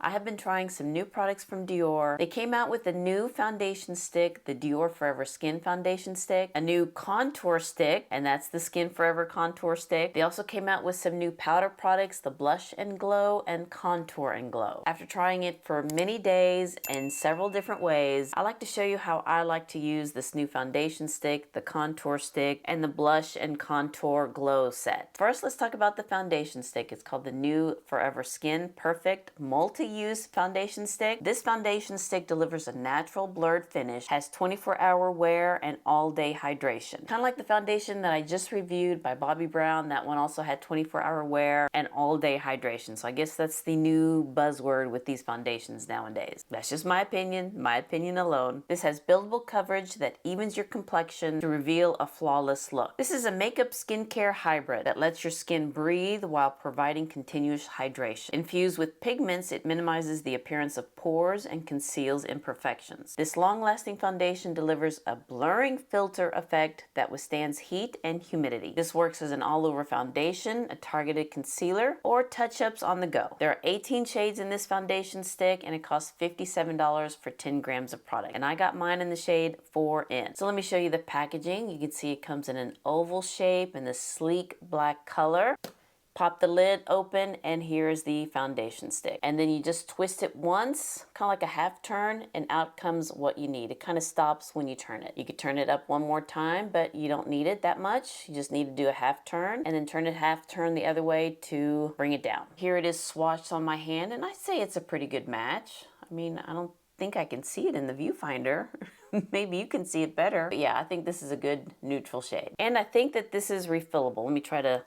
I have been trying some new products from Dior. They came out with a new foundation stick, the Dior Forever Skin Foundation Stick, a new contour stick, and that's the Skin Forever Contour Stick. They also came out with some new powder products, the Blush and Glow and Contour and Glow. After trying it for many days in several different ways, I like to show you how I like to use this new foundation stick, the contour stick, and the Blush and Contour Glow set. First, let's talk about the foundation stick. It's called the new Forever Skin Perfect Multi-Use foundation stick. This foundation stick delivers a natural blurred finish, has 24-hour wear and all-day hydration. Kind of like the foundation that I just reviewed by Bobbi Brown. That one also had 24-hour wear and all-day hydration. So I guess that's the new buzzword with these foundations nowadays. That's just my opinion alone. This has buildable coverage that evens your complexion to reveal a flawless look. This is a makeup skincare hybrid that lets your skin breathe while providing continuous hydration. Infused with pigments, it minimizes the appearance of pores and conceals imperfections. This long-lasting foundation delivers a blurring filter effect that withstands heat and humidity. This works as an all-over foundation, a targeted concealer, or touch-ups on the go. There are 18 shades in this foundation stick, and it costs $57 for 10 grams of product. And I got mine in the shade 4N. So let me show you the packaging. You can see it comes in an oval shape in the sleek black color. Pop the lid open, and here's the foundation stick. And then you just twist it once, kind of like a half turn, and out comes what you need. It kind of stops when you turn it. You could turn it up one more time, but you don't need it that much. You just need to do a half turn, and then turn it half turn the other way to bring it down. Here it is swatched on my hand, and I say it's a pretty good match. I mean, I don't think I can see it in the viewfinder. Maybe you can see it better. But yeah, I think this is a good neutral shade. And I think that this is refillable. Let me try to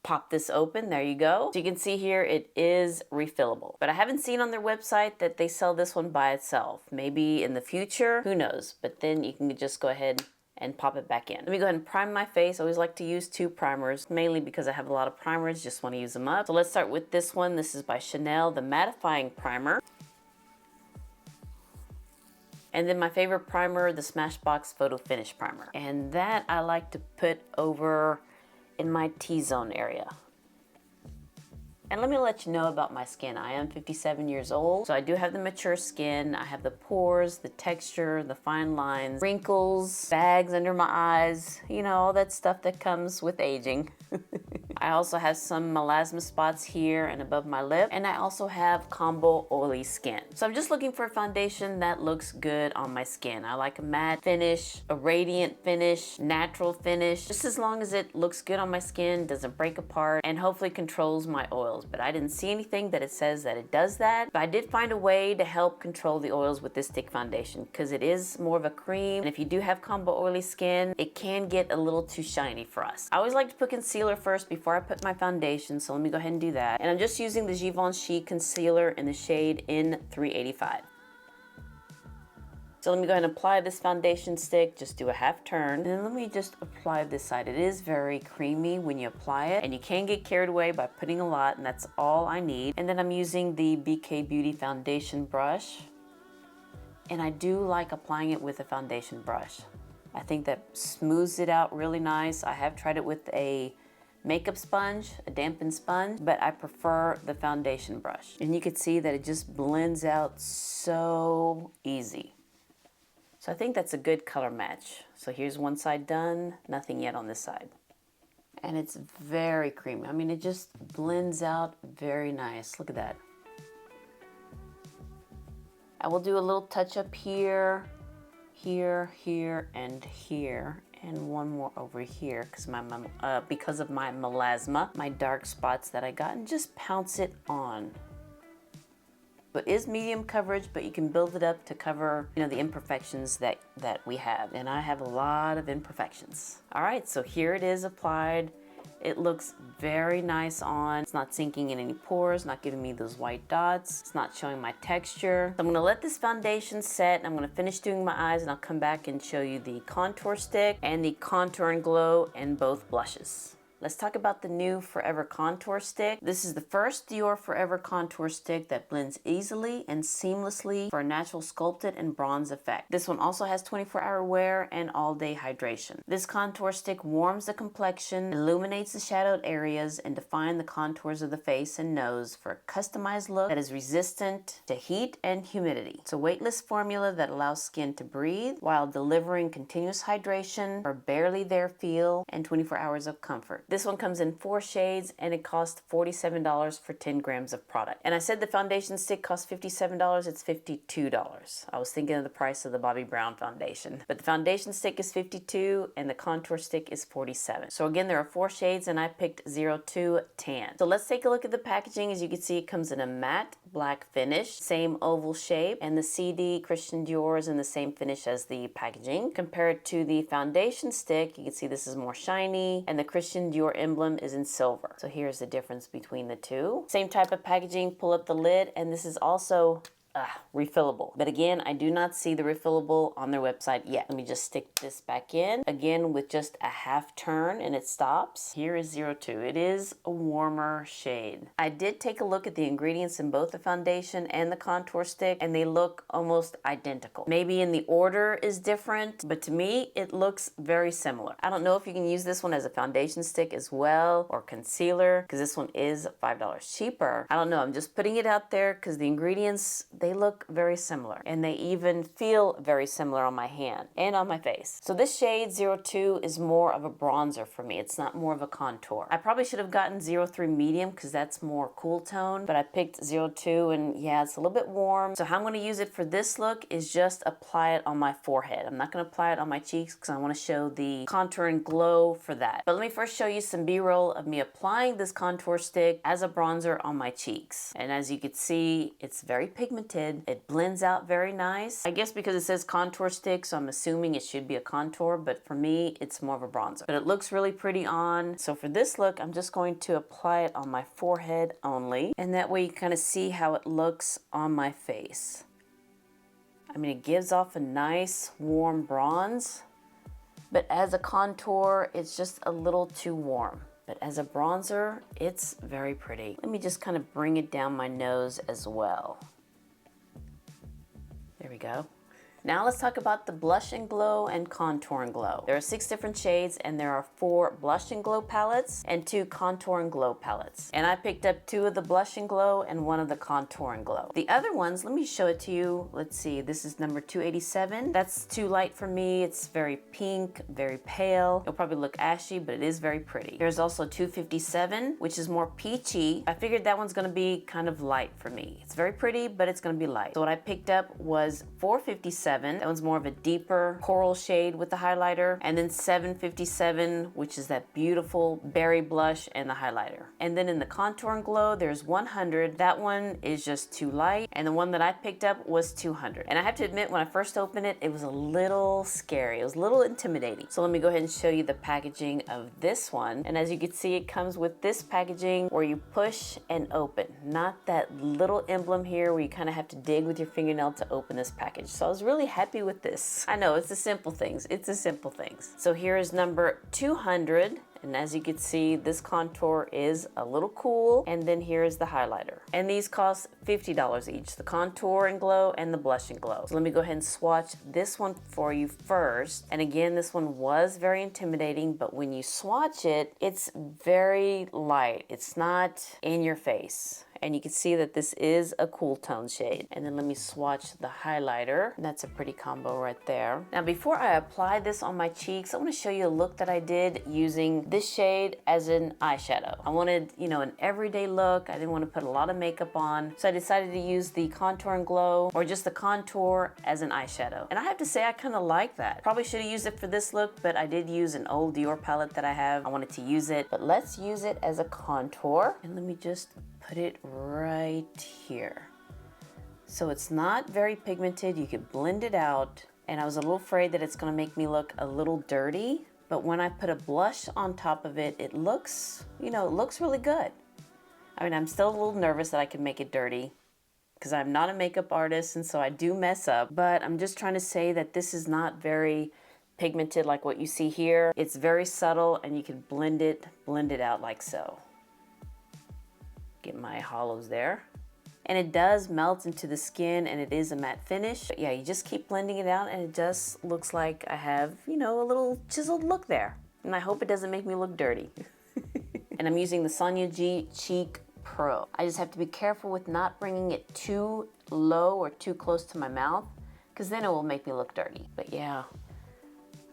pop this open. There you go. So you can see here it is refillable. But I haven't seen on their website that they sell this one by itself. Maybe in the future, who knows? But then you can just go ahead and pop it back in. Let me go ahead and prime my face. I always like to use 2 primers, mainly because I have a lot of primers, just want to use them up. So let's start with this one. This is by Chanel, the mattifying primer. And then my favorite primer, the Smashbox Photo Finish Primer. And that I like to put over in my T-zone area. And let me let you know about my skin. I am 57 years old, so I do have the mature skin. I have the pores, the texture, the fine lines, wrinkles, bags under my eyes, you know, all that stuff that comes with aging. I also have some melasma spots here and above my lip, and I also have combo oily skin. So I'm just looking for a foundation that looks good on my skin. I like a matte finish, a radiant finish, natural finish, just as long as it looks good on my skin, doesn't break apart, and hopefully controls my oils. But I didn't see anything that it says that it does that. But I did find a way to help control the oils with this stick foundation, because it is more of a cream, and if you do have combo oily skin, it can get a little too shiny for us. I always like to put concealer first before I put my foundation, so let me go ahead and do that. And I'm just using the Givenchy concealer in the shade N385. So let me go ahead and apply this foundation stick, just do a half turn. And then let me just apply this side. It is very creamy when you apply it, and you can get carried away by putting a lot, and that's all I need. And then I'm using the BK Beauty foundation brush. And I do like applying it with a foundation brush. I think that smooths it out really nice. I have tried it with a makeup sponge, a dampened sponge, but I prefer the foundation brush. And you can see that it just blends out so easy. So I think that's a good color match. So here's one side done, nothing yet on this side. And it's very creamy. I mean, it just blends out very nice. Look at that. I will do a little touch up here, here, here, and here. And one more over here because of my melasma, my dark spots that I got, and just pounce it on. It is medium coverage, but you can build it up to cover, you know, the imperfections that we have. And I have a lot of imperfections. All right, so here it is applied. It looks very nice on. It's not sinking in any pores, not giving me those white dots. It's not showing my texture. So I'm gonna let this foundation set, and I'm gonna finish doing my eyes, and I'll come back and show you the contour stick and the contour and glow and both blushes. Let's talk about the new Forever Contour Stick. This is the first Dior Forever Contour Stick that blends easily and seamlessly for a natural sculpted and bronze effect. This one also has 24-hour wear and all-day hydration. This contour stick warms the complexion, illuminates the shadowed areas, and defines the contours of the face and nose for a customized look that is resistant to heat and humidity. It's a weightless formula that allows skin to breathe while delivering continuous hydration for barely there feel and 24 hours of comfort. This one comes in 4 shades and it costs $47 for 10 grams of product. And I said the foundation stick costs $57, it's $52. I was thinking of the price of the Bobbi Brown foundation. But the foundation stick is $52 and the contour stick is $47. So again, there are 4 shades and I picked 02 Tan. So let's take a look at the packaging. As you can see, it comes in a matte black finish, same oval shape, and the CD Christian Dior is in the same finish as the packaging. Compared to the foundation stick, you can see this is more shiny and the Christian Dior emblem is in silver. So here's the difference between the two. Same type of packaging, pull up the lid, and this is also refillable. But again, I do not see the refillable on their website yet. Let me just stick this back in. Again, with just a half turn and it stops. Here is 02. It is a warmer shade. I did take a look at the ingredients in both the foundation and the contour stick and they look almost identical. Maybe in the order is different, but to me, it looks very similar. I don't know if you can use this one as a foundation stick as well or concealer because this one is $5 cheaper. I don't know. I'm just putting it out there because the ingredients, they look very similar and they even feel very similar on my hand and on my face. So this shade 02 is more of a bronzer for me. It's not more of a contour. I probably should have gotten 03 medium because that's more cool tone, but I picked 02 and yeah, it's a little bit warm. So how I'm going to use it for this look is just apply it on my forehead. I'm not going to apply it on my cheeks because I want to show the contour and glow for that. But let me first show you some B-roll of me applying this contour stick as a bronzer on my cheeks. And as you can see, it's very pigmented. It blends out very nice. I guess because it says contour stick, so I'm assuming it should be a contour, but for me, it's more of a bronzer. But it looks really pretty on. So for this look, I'm just going to apply it on my forehead only. And that way you kind of see how it looks on my face. I mean, it gives off a nice warm bronze, but as a contour, it's just a little too warm. But as a bronzer, it's very pretty. Let me just kind of bring it down my nose as well. There we go. Now let's talk about the Blush and Glow and Contour and Glow. There are 6 different shades and there are 4 Blush and Glow palettes and 2 Contour and Glow palettes. And I picked up 2 of the Blush and Glow and 1 of the Contour and Glow. The other ones, let me show it to you. Let's see, this is number 287. That's too light for me. It's very pink, very pale. It'll probably look ashy, but it is very pretty. There's also 257, which is more peachy. I figured that one's gonna be kind of light for me. It's very pretty, but it's gonna be light. So what I picked up was 457. That one's more of a deeper coral shade with the highlighter. And then 757, which is that beautiful berry blush and the highlighter. And then in the Contour and Glow, there's 100. That one is just too light. And the one that I picked up was 200. And I have to admit, when I first opened it, it was a little scary. It was a little intimidating. So let me go ahead and show you the packaging of this one. And as you can see, it comes with this packaging where you push and open. Not that little emblem here where you kind of have to dig with your fingernail to open this package. So I was really happy with this. I know, it's the simple things. It's the simple things. So here is number 200. And as you can see, this contour is a little cool. And then here is the highlighter. And these cost $50 each, the Contour and Glow and the Blush and Glow. So let me go ahead and swatch this one for you first. And again, this one was very intimidating, but when you swatch it, it's very light. It's not in your face. And you can see that this is a cool tone shade. And then let me swatch the highlighter. That's a pretty combo right there. Now, before I apply this on my cheeks, I want to show you a look that I did using this shade as an eyeshadow. I wanted, you know, an everyday look. I didn't want to put a lot of makeup on. So I decided to use the Contour and Glow or just the contour as an eyeshadow. And I have to say, I kind of like that. Probably should have used it for this look, but I did use an old Dior palette that I have. I wanted to use it, but let's use it as a contour. And let me just put it right here. So it's not very pigmented. You could blend it out. And I was a little afraid that it's gonna make me look a little dirty. But when I put a blush on top of it, it looks, you know, it looks really good. I mean, I'm still a little nervous that I could make it dirty because I'm not a makeup artist and so I do mess up. But I'm just trying to say that this is not very pigmented like what you see here. It's very subtle and you can blend it out like so. Get my hollows there. And it does melt into the skin and it is a matte finish. But yeah, you just keep blending it out and it just looks like I have, you know, a little chiseled look there. And I hope it doesn't make me look dirty. And I'm using the Sonia G Cheek Pro. I just have to be careful with not bringing it too low or too close to my mouth, because then it will make me look dirty. But yeah,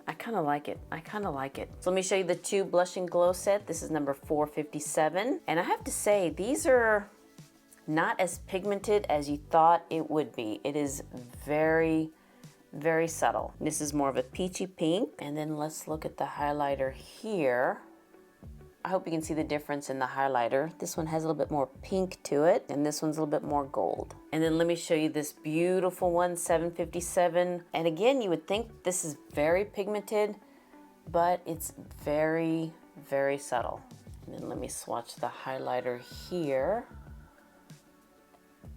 I kind of like it. I kind of like it. So let me show you the 2 Blush and Glow set. This is number 457. And I have to say, these are not as pigmented as you thought it would be. It is very, very subtle. This is more of a peachy pink. And then let's look at the highlighter here. I hope you can see the difference in the highlighter. This one has a little bit more pink to it, and this one's a little bit more gold. And then let me show you this beautiful one, 757. And again, you would think this is very pigmented, but it's very, very subtle. And then let me swatch the highlighter here.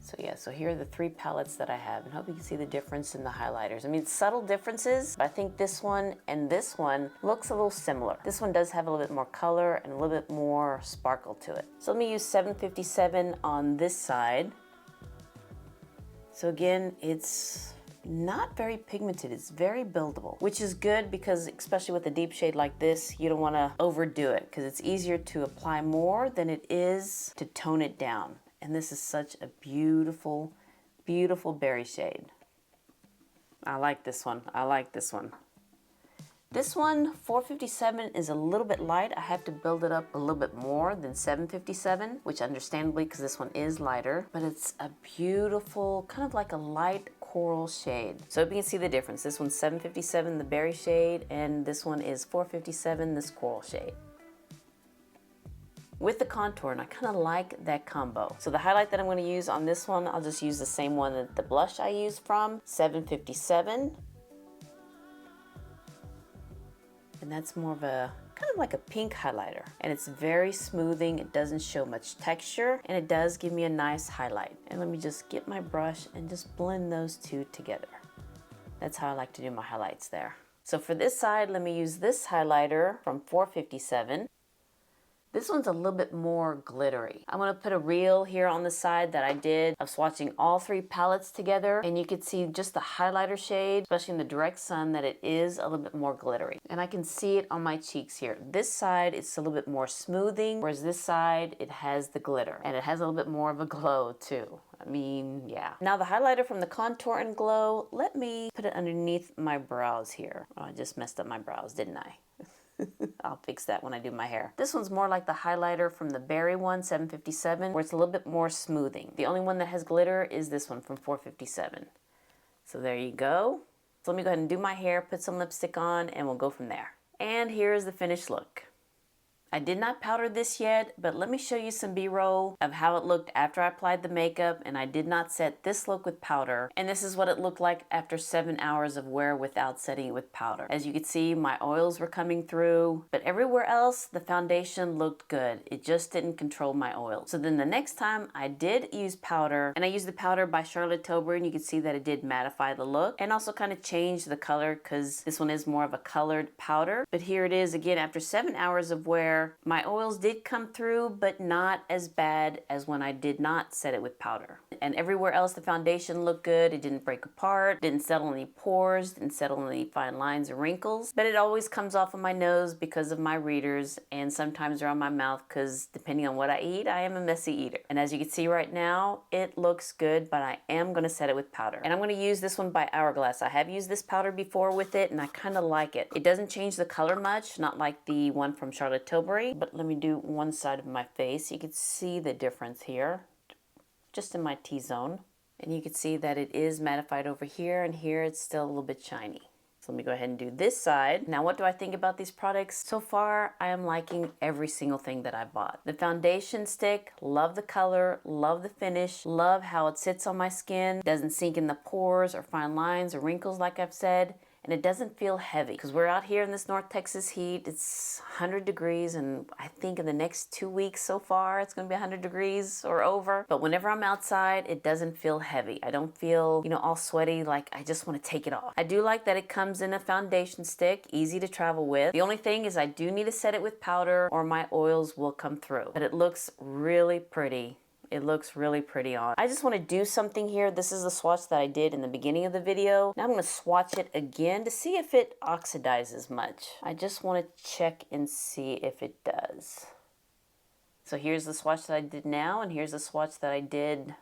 So yeah, so here are the 3 palettes that I have, and I hope you can see the difference in the highlighters. I mean, subtle differences, but I think this one and this one looks a little similar. This one does have a little bit more color and a little bit more sparkle to it. So let me use 757 on this side. So again, it's not very pigmented, it's very buildable, which is good because especially with a deep shade like this, you don't want to overdo it because it's easier to apply more than it is to tone it down. And this is such a beautiful, beautiful berry shade. I like this one. I like this one. This one, 457, is a little bit light. I have to build it up a little bit more than 757, which understandably, because this one is lighter, but it's a beautiful, kind of like a light coral shade. So you can see the difference. This one's 757, the berry shade, and this one is 457, this coral shade. With the contour, and I kind of like that combo. So the highlight that I'm going to use on this one, I'll just use the same one that the blush I used from, 757. And that's more of a, kind of like a pink highlighter. And it's very smoothing, it doesn't show much texture, and it does give me a nice highlight. And let me just get my brush and just blend those 2 together. That's how I like to do my highlights there. So for this side, let me use this highlighter from 457. This one's a little bit more glittery. I'm gonna put a reel here on the side that I did of swatching all 3 palettes together, and you can see just the highlighter shade, especially in the direct sun, that it is a little bit more glittery. And I can see it on my cheeks here. This side it's a little bit more smoothing, whereas this side it has the glitter, and it has a little bit more of a glow too. I mean, yeah. Now the highlighter from the Contour and Glow, let me put it underneath my brows here. Oh, I just messed up my brows, didn't I? I'll fix that when I do my hair. This one's more like the highlighter from the berry one, 757, where it's a little bit more smoothing. The only one that has glitter is this one from 457. So there you go. So let me go ahead and do my hair, put some lipstick on, and we'll go from there. And here's the finished look. I did not powder this yet, but let me show you some B-roll of how it looked after I applied the makeup, and I did not set this look with powder. And this is what it looked like after 7 hours of wear without setting it with powder. As you can see, my oils were coming through, but everywhere else, the foundation looked good. It just didn't control my oil. So then the next time I did use powder, and I used the powder by Charlotte Tilbury, and you can see that it did mattify the look, and also kind of change the color, because this one is more of a colored powder. But here it is again, after 7 hours of wear, my oils did come through, but not as bad as when I did not set it with powder. And everywhere else, the foundation looked good. It didn't break apart, didn't settle any pores, didn't settle any fine lines or wrinkles. But it always comes off of my nose because of my readers, and sometimes around my mouth because depending on what I eat, I am a messy eater. And as you can see right now, it looks good, but I am going to set it with powder. And I'm going to use this one by Hourglass. I have used this powder before with it, and I kind of like it. It doesn't change the color much, not like the one from Charlotte Tilbury. But let me do one side of my face. You can see the difference here, just in my T-zone. And you can see that it is mattified over here, and here it's still a little bit shiny. So let me go ahead and do this side. Now, what do I think about these products? So far, I am liking every single thing that I bought. The foundation stick, love the color, love the finish, love how it sits on my skin, doesn't sink in the pores or fine lines or wrinkles like I've said. and it doesn't feel heavy because we're out here in this North Texas heat. It's 100 degrees, and I think in the next 2 weeks so far it's going to be 100 degrees or over. But whenever I'm outside, it doesn't feel heavy. I don't feel, all sweaty, like I just want to take it off. I do like that it comes in a foundation stick, easy to travel with. The only thing is I do need to set it with powder or my oils will come through. But it looks really pretty. It looks really pretty on. I just want to do something here. This is the swatch that I did in the beginning of the video. Now I'm going to swatch it again to see if it oxidizes much. I just want to check and see if it does. So here's the swatch that I did now, and here's the swatch that I did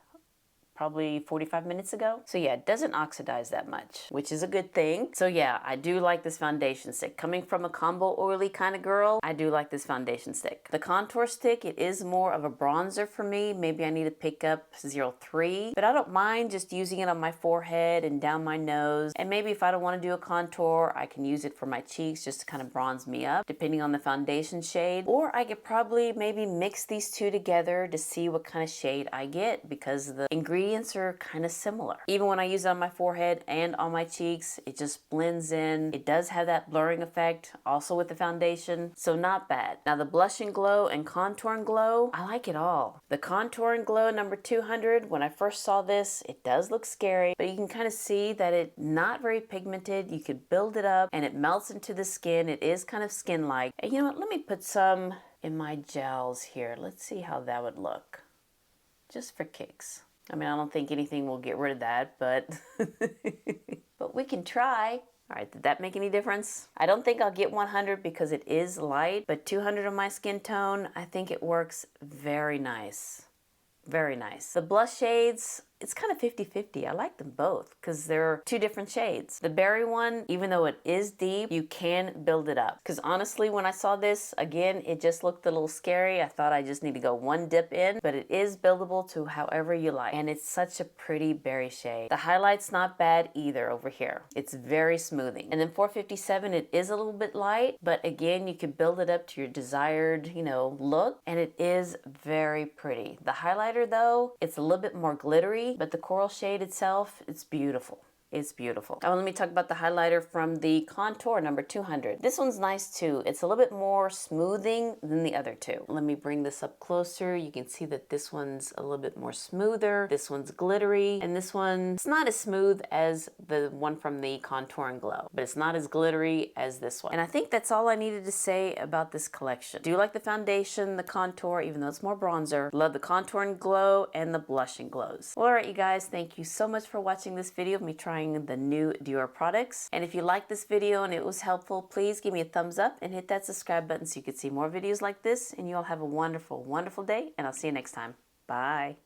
probably 45 minutes ago. So yeah, it doesn't oxidize that much, which is a good thing. So yeah, I do like this foundation stick. Coming from a combo oily kind of girl, I do like this foundation stick. The contour stick, it is more of a bronzer for me. Maybe I need to pick up 03, but I don't mind just using it on my forehead and down my nose. And maybe if I don't want to do a contour, I can use it for my cheeks just to kind of bronze me up, depending on the foundation shade. Or I could probably maybe mix these two together to see what kind of shade I get, because the ingredients are kind of similar. Even when I use it on my forehead and on my cheeks, it just blends in. It does have that blurring effect also with the foundation, so not bad. Now the Blush and Glow and Contour and Glow, I like it all. The Contour and Glow number 200, when I first saw this, it does look scary, but you can kind of see that it's not very pigmented. You could build it up and it melts into the skin. It is kind of skin-like. And you know what, let me put some in my gels here. Let's see how that would look, just for kicks. I mean, I don't think anything will get rid of that, but but we can try. All right, did that make any difference? I don't think I'll get 100 because it is light, but 200 on my skin tone, I think it works very nice. Very nice. The blush shades, it's kind of 50-50. I like them both because they're two different shades. The berry one, even though it is deep, you can build it up. Because honestly, when I saw this, again, it just looked a little scary. I thought I just need to go one dip in, but it is buildable to however you like. And it's such a pretty berry shade. The highlight's not bad either over here. It's very smoothing. And then 457, it is a little bit light, but again, you can build it up to your desired, look, and it is very pretty. The highlighter though, it's a little bit more glittery, but the coral shade itself, it's beautiful. It's beautiful. Now let me talk about the highlighter from the Contour number 200. This one's nice too. It's a little bit more smoothing than the other two. Let me bring this up closer. You can see that this one's a little bit more smoother. This one's glittery. And this one's not as smooth as the one from the Contour and Glow, but it's not as glittery as this one. And I think that's all I needed to say about this collection. Do you like the foundation, the contour, even though it's more bronzer? Love the Contour and Glow and the Blush and Glows. Well, all right, you guys, thank you so much for watching this video of me trying the new Dior products. And if you liked this video and it was helpful, please give me a thumbs up and hit that subscribe button so you can see more videos like this. And you all have a wonderful, wonderful day, and I'll see you next time. Bye.